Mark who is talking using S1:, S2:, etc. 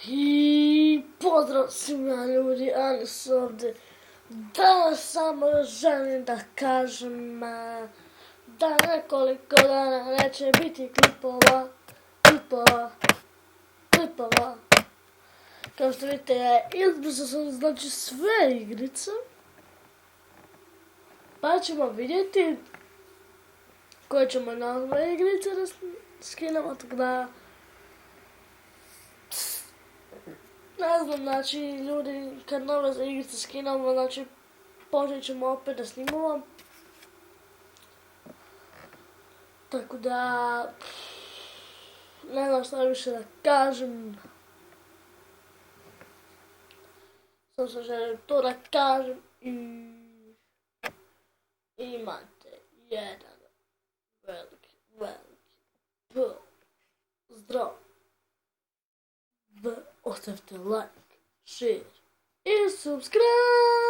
S1: I pozdrav svima ljudi, ali su ovdje. Danas samo želim da kažem da nekoliko dana neće biti klipova. Kao što vidite, izbrisao sam znači sve igrice. Pa ćemo vidjeti koje ćemo nove igrice da skinemo, tako da ne znam, znači ljudi, kad nove igrice skinemo, znači počet ćemo opet da snimamo. Tako da ne znam šta više da kažem. Samo sam želim to da kažem i imate jedan veliki pozdrav. Ostavite like, share i subscribe.